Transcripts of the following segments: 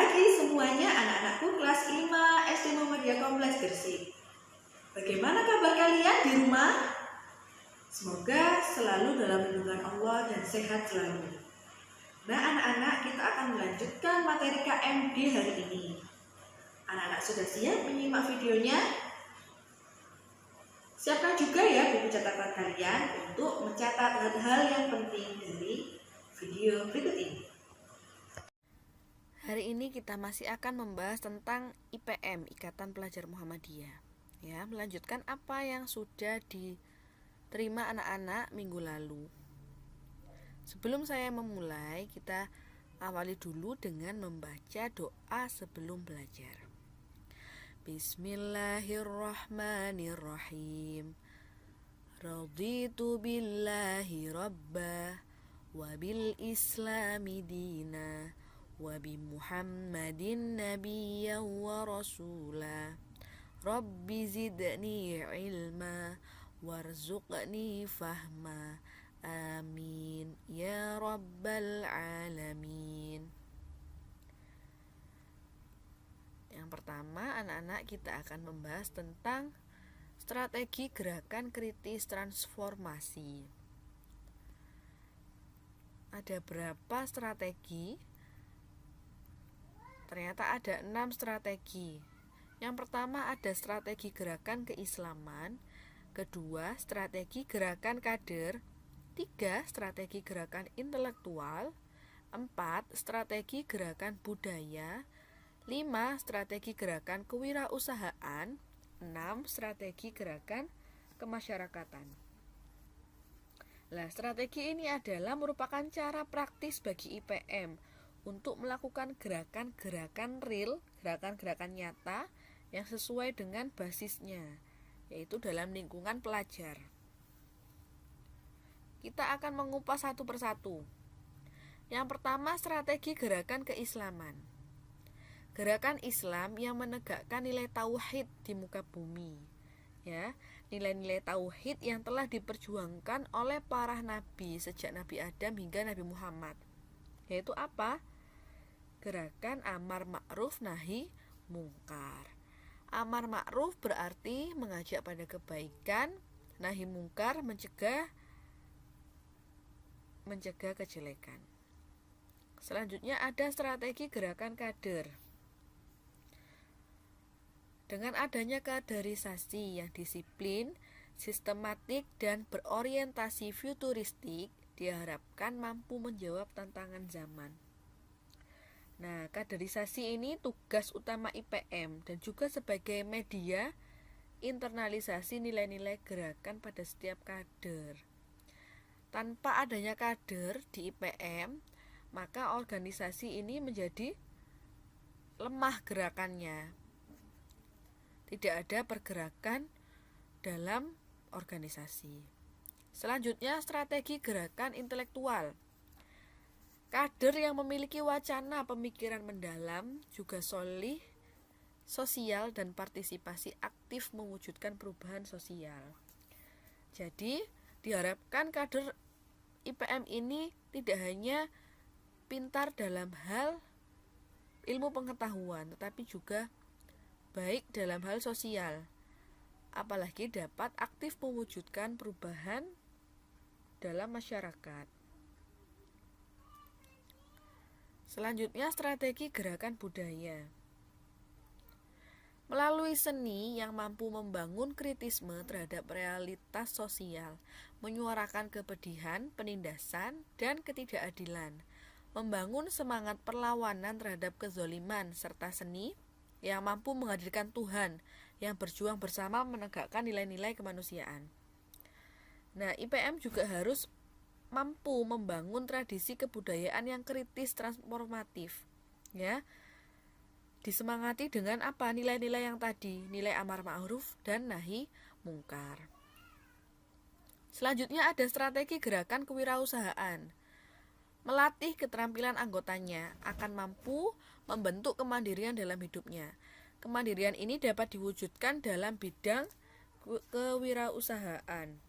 pagi semuanya anak-anakku kelas 5 SD Muhammadiyah Kompleks Gresik. Bagaimana kabar kalian di rumah? Semoga selalu dalam lindungan Allah dan sehat selalu. Nah anak-anak, kita akan melanjutkan materi KMD hari ini. Anak-anak sudah siap menyimak videonya? Siapkan juga ya buku catatan kalian untuk mencatat hal-hal yang penting dari video berikut ini. Hari ini kita masih akan membahas tentang IPM, Ikatan Pelajar Muhammadiyah. Ya, melanjutkan apa yang sudah diterima anak-anak minggu lalu. Sebelum saya memulai, kita awali dulu dengan membaca doa sebelum belajar. Bismillahirrahmanirrahim. Raditu billahi rabbah wa bil islami dina wa bi Muhammadin nabiyyan wa rasula. Rabbi zidni ilma warzuqni fahma. Amin ya rabbal alamin. Yang pertama, anak-anak, kita akan membahas tentang strategi gerakan kritis transformasi. Ada berapa strategi? Ternyata ada 6 strategi. Yang pertama ada strategi gerakan keislaman, kedua strategi gerakan kader, 3 strategi gerakan intelektual, 4 strategi gerakan budaya, 5 strategi gerakan kewirausahaan, 6 strategi gerakan kemasyarakatan. Nah, strategi ini adalah merupakan cara praktis bagi IPM untuk melakukan gerakan-gerakan real, gerakan-gerakan nyata yang sesuai dengan basisnya, yaitu dalam lingkungan pelajar. Kita akan mengupas satu persatu. Yang pertama, strategi gerakan keislaman. Gerakan Islam yang menegakkan nilai tauhid di muka bumi. Ya, nilai-nilai tauhid yang telah diperjuangkan oleh para nabi sejak Nabi Adam hingga Nabi Muhammad. Yaitu apa? Gerakan amar ma'ruf nahi mungkar. Amar ma'ruf berarti mengajak pada kebaikan, nahi mungkar mencegah kejelekan. Selanjutnya ada strategi gerakan kader. Dengan adanya kaderisasi yang disiplin, sistematik, dan berorientasi futuristik, diharapkan mampu menjawab tantangan zaman. Nah, kaderisasi ini tugas utama IPM dan juga sebagai media internalisasi nilai-nilai gerakan pada setiap kader. Tanpa adanya kader di IPM, maka organisasi ini menjadi lemah gerakannya. Tidak ada pergerakan dalam organisasi. Selanjutnya, strategi gerakan intelektual. Kader yang memiliki wacana pemikiran mendalam, juga solih, sosial, dan partisipasi aktif mewujudkan perubahan sosial. Jadi, diharapkan kader IPM ini tidak hanya pintar dalam hal ilmu pengetahuan, tetapi juga baik dalam hal sosial, apalagi dapat aktif mewujudkan perubahan dalam masyarakat. Selanjutnya, strategi gerakan budaya. Melalui seni yang mampu membangun kritisme terhadap realitas sosial, menyuarakan kepedihan, penindasan, dan ketidakadilan, membangun semangat perlawanan terhadap kezoliman, serta seni yang mampu menghadirkan Tuhan yang berjuang bersama menegakkan nilai-nilai kemanusiaan. Nah, IPM juga harus mampu membangun tradisi kebudayaan yang kritis transformatif. Ya, disemangati dengan apa? Nilai-nilai yang tadi, nilai amar ma'ruf dan nahi mungkar. Selanjutnya ada strategi gerakan kewirausahaan. Melatih keterampilan anggotanya akan mampu membentuk kemandirian dalam hidupnya. Kemandirian ini dapat diwujudkan dalam bidang kewirausahaan.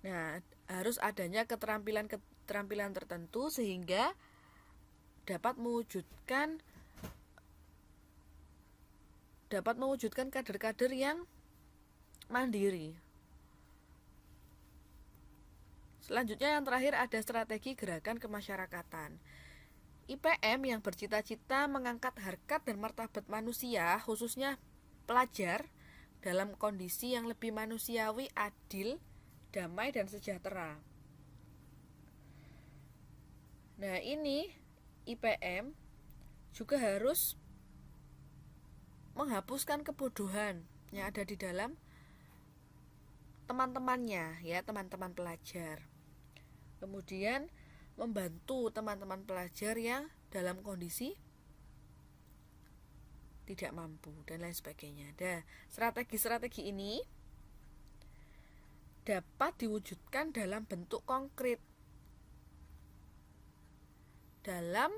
Nah, harus adanya keterampilan keterampilan tertentu sehingga dapat mewujudkan kader-kader yang mandiri. Selanjutnya yang terakhir ada strategi gerakan kemasyarakatan. IPM yang bercita-cita mengangkat harkat dan martabat manusia, khususnya pelajar, dalam kondisi yang lebih manusiawi, adil, damai, dan sejahtera. Nah, ini IPM juga harus menghapuskan kebodohan yang ada di dalam teman-temannya, ya, teman-teman pelajar. Kemudian membantu teman-teman pelajar yang dalam kondisi tidak mampu dan lain sebagainya. Nah, strategi-strategi ini dapat diwujudkan dalam bentuk konkret dalam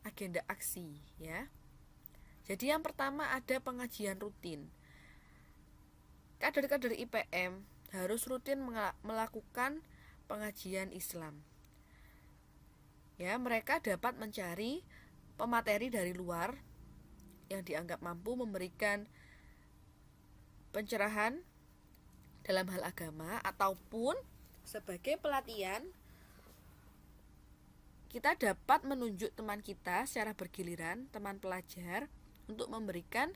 agenda aksi, ya. Jadi yang pertama ada pengajian rutin. Kader-kader IPM harus rutin melakukan pengajian Islam. Ya, mereka dapat mencari pemateri dari luar yang dianggap mampu memberikan pencerahan dalam hal agama, ataupun sebagai pelatihan kita dapat menunjuk teman kita secara bergiliran, teman pelajar, untuk memberikan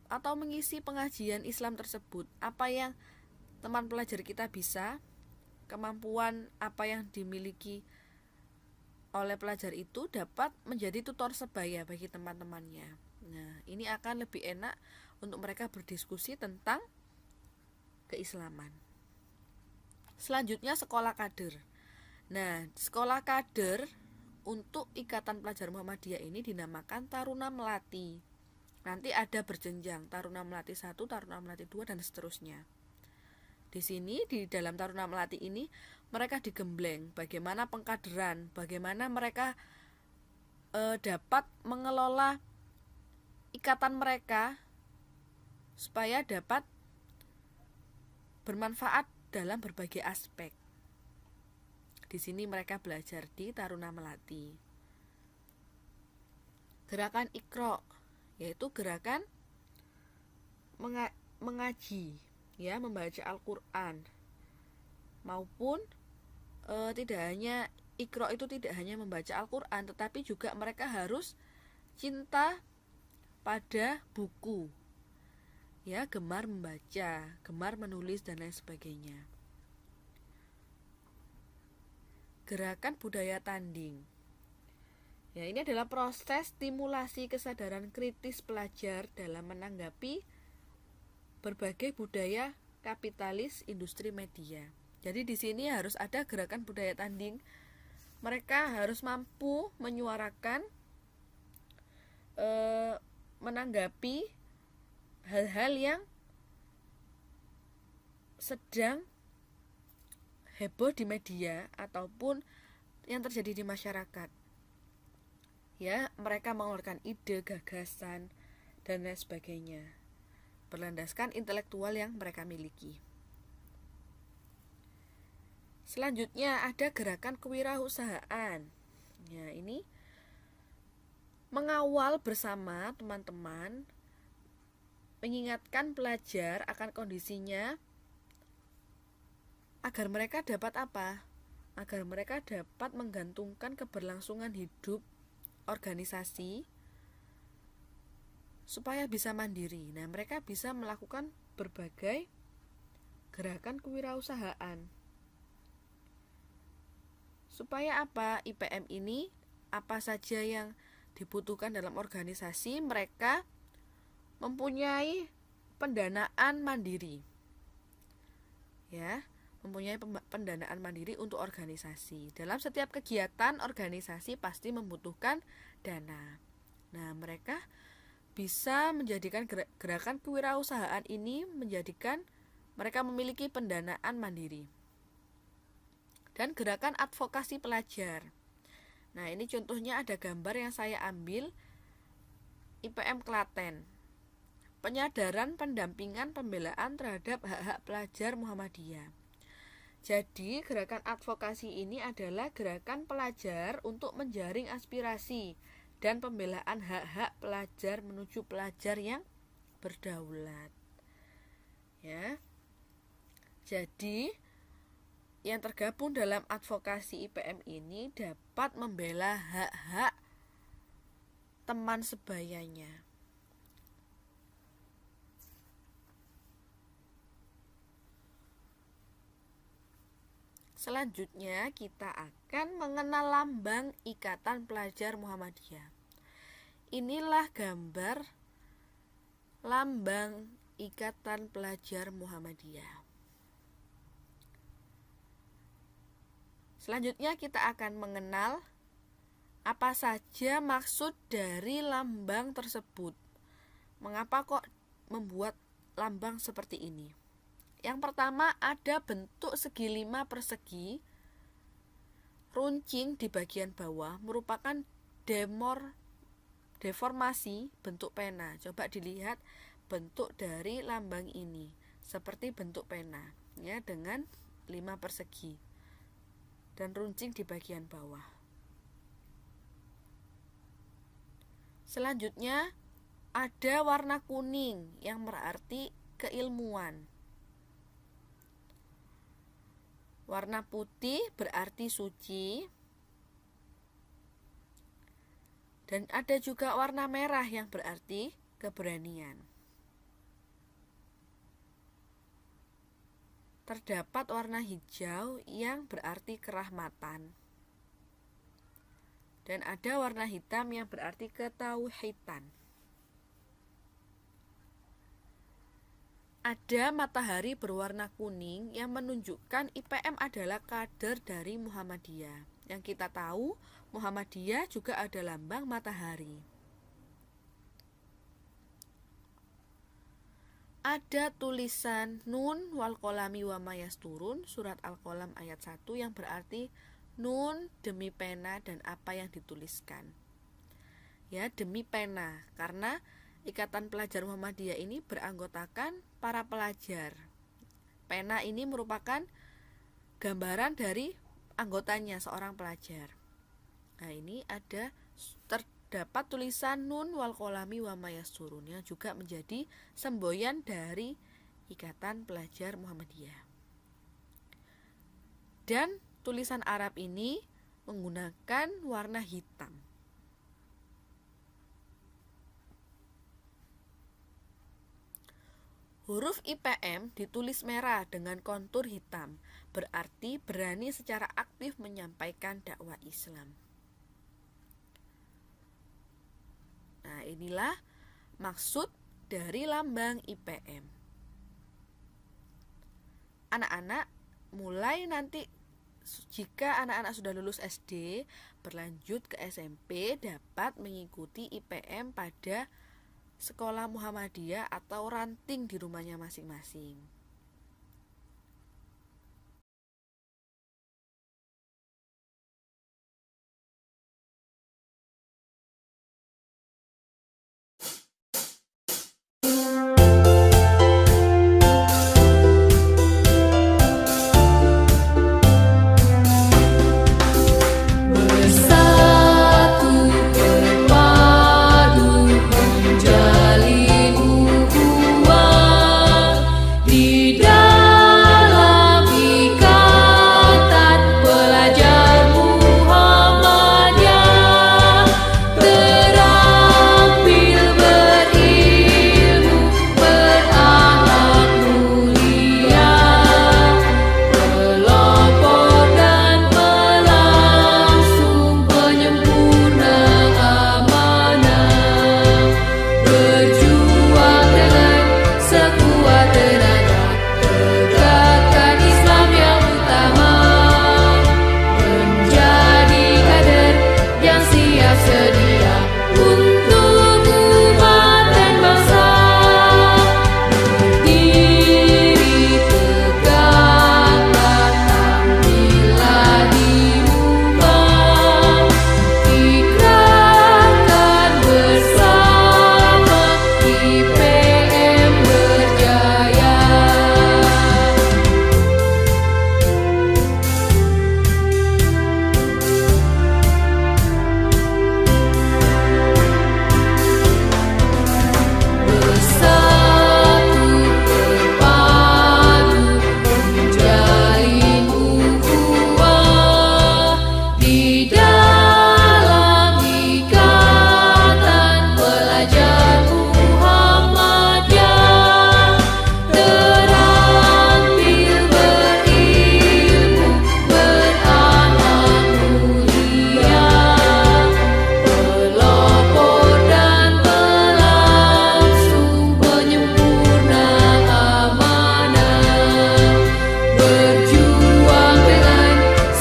atau mengisi pengajian Islam tersebut. Apa yang teman pelajar kita bisa, kemampuan apa yang dimiliki oleh pelajar itu dapat menjadi tutor sebaya bagi teman-temannya. Nah, ini akan lebih enak untuk mereka berdiskusi tentang keislaman. Selanjutnya sekolah kader. Nah, sekolah kader untuk Ikatan Pelajar Muhammadiyah ini dinamakan Taruna Melati. Nanti ada berjenjang, Taruna Melati 1, Taruna Melati 2, dan seterusnya. Di sini, di dalam Taruna Melati ini, mereka digembleng bagaimana pengkaderan, bagaimana mereka dapat mengelola ikatan mereka supaya dapat bermanfaat dalam berbagai aspek. Di sini mereka belajar di Taruna Melati. Gerakan Iqra, yaitu gerakan mengaji, ya, membaca Al-Quran, maupun tidak hanya Iqra itu tidak hanya membaca Al-Quran, tetapi juga mereka harus cinta pada buku, ya, gemar membaca, gemar menulis, dan lain sebagainya. Gerakan budaya tanding. Ya, ini adalah proses stimulasi kesadaran kritis pelajar dalam menanggapi berbagai budaya kapitalis industri media. Jadi di sini harus ada gerakan budaya tanding. Mereka harus mampu menyuarakan, menanggapi hal-hal yang sedang heboh di media ataupun yang terjadi di masyarakat. Ya, mereka mengeluarkan ide, gagasan, dan lain sebagainya, berlandaskan intelektual yang mereka miliki. Selanjutnya ada gerakan kewirausahaan. Ya, ini mengawal bersama teman-teman, mengingatkan pelajar akan kondisinya agar mereka dapat apa? Agar mereka dapat menggantungkan keberlangsungan hidup organisasi supaya bisa mandiri. Nah, mereka bisa melakukan berbagai gerakan kewirausahaan. Supaya apa? IPM ini apa saja yang dibutuhkan dalam organisasi, mereka mempunyai pendanaan mandiri. Ya, mempunyai pendanaan mandiri untuk organisasi. Dalam setiap kegiatan organisasi pasti membutuhkan dana. Nah, mereka bisa menjadikan gerakan kewirausahaan ini menjadikan mereka memiliki pendanaan mandiri. Dan gerakan advokasi pelajar. Nah, ini contohnya ada gambar yang saya ambil IPM Klaten. Penyadaran, pendampingan, pembelaan terhadap hak-hak pelajar Muhammadiyah. Jadi, gerakan advokasi ini adalah gerakan pelajar untuk menjaring aspirasi dan pembelaan hak-hak pelajar menuju pelajar yang berdaulat. Ya. Jadi, yang tergabung dalam advokasi IPM ini dapat membela hak-hak teman sebayanya. Selanjutnya kita akan mengenal lambang Ikatan Pelajar Muhammadiyah. Inilah gambar lambang Ikatan Pelajar Muhammadiyah. Selanjutnya kita akan mengenal apa saja maksud dari lambang tersebut. Mengapa kok membuat lambang seperti ini? Yang pertama, ada bentuk segi 5 persegi. Runcing di bagian bawah merupakan deformasi bentuk pena. Coba dilihat bentuk dari lambang ini seperti bentuk pena, ya, dengan 5 persegi dan runcing di bagian bawah. Selanjutnya ada warna kuning yang berarti keilmuan. Warna putih berarti suci. Dan ada juga warna merah yang berarti keberanian. Terdapat warna hijau yang berarti kerahmatan. Dan ada warna hitam yang berarti ketauhidan. Ada matahari berwarna kuning yang menunjukkan IPM adalah kader dari Muhammadiyah. Yang kita tahu, Muhammadiyah juga ada lambang matahari. Ada tulisan Nun wal qalami wa ma yasturun, surat Al-Qalam ayat 1 yang berarti Nun demi pena dan apa yang dituliskan. Ya, demi pena, karena Ikatan Pelajar Muhammadiyah ini beranggotakan para pelajar. Pena ini merupakan gambaran dari anggotanya, seorang pelajar. Nah, ini terdapat tulisan Nun wal qalami wa ma yasturun yang juga menjadi semboyan dari Ikatan Pelajar Muhammadiyah. Dan tulisan Arab ini menggunakan warna hitam. Huruf IPM ditulis merah dengan kontur hitam, berarti berani secara aktif menyampaikan dakwah Islam. Nah, inilah maksud dari lambang IPM. Anak-anak, mulai nanti jika anak-anak sudah lulus SD, berlanjut ke SMP dapat mengikuti IPM pada sekolah Muhammadiyah atau ranting di rumahnya masing-masing. Di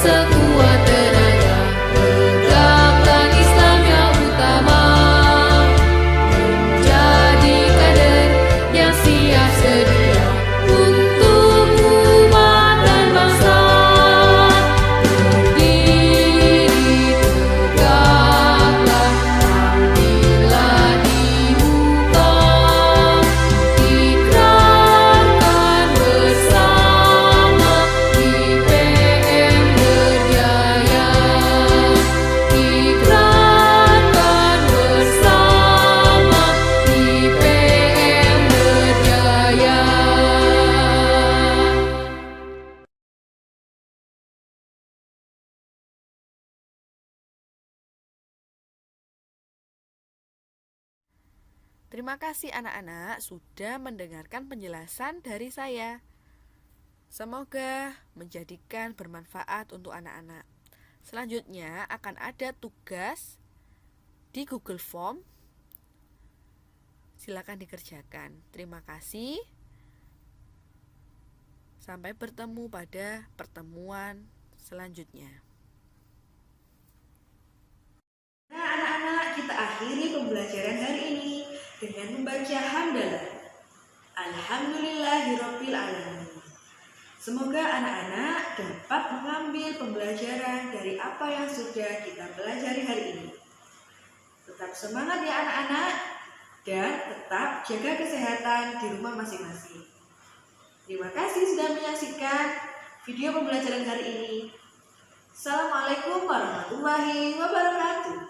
sekuat tenaga, tegakkan Islam yang utama, menjadi kader yang siap sedia untuk umat dan bangsa. Berdiri tegaklah, tampillah di muka, ikrarkan bersama IPM berjaya, ikrarkan bersama IPM berjaya. Terima kasih anak-anak sudah mendengarkan penjelasan dari saya. Semoga menjadikan bermanfaat untuk anak-anak. Selanjutnya akan ada tugas di Google Form. Silakan dikerjakan. Terima kasih. Sampai bertemu pada pertemuan selanjutnya. Nah, anak-anak, kita akhiri pembelajaran hari ini dengan membaca hamdalah. Alhamdulillahirabbil alamin. Semoga anak-anak dapat mengambil pembelajaran dari apa yang sudah kita pelajari hari ini. Tetap semangat ya anak-anak, dan tetap jaga kesehatan di rumah masing-masing. Terima kasih sudah menyaksikan video pembelajaran hari ini. Assalamualaikum warahmatullahi wabarakatuh.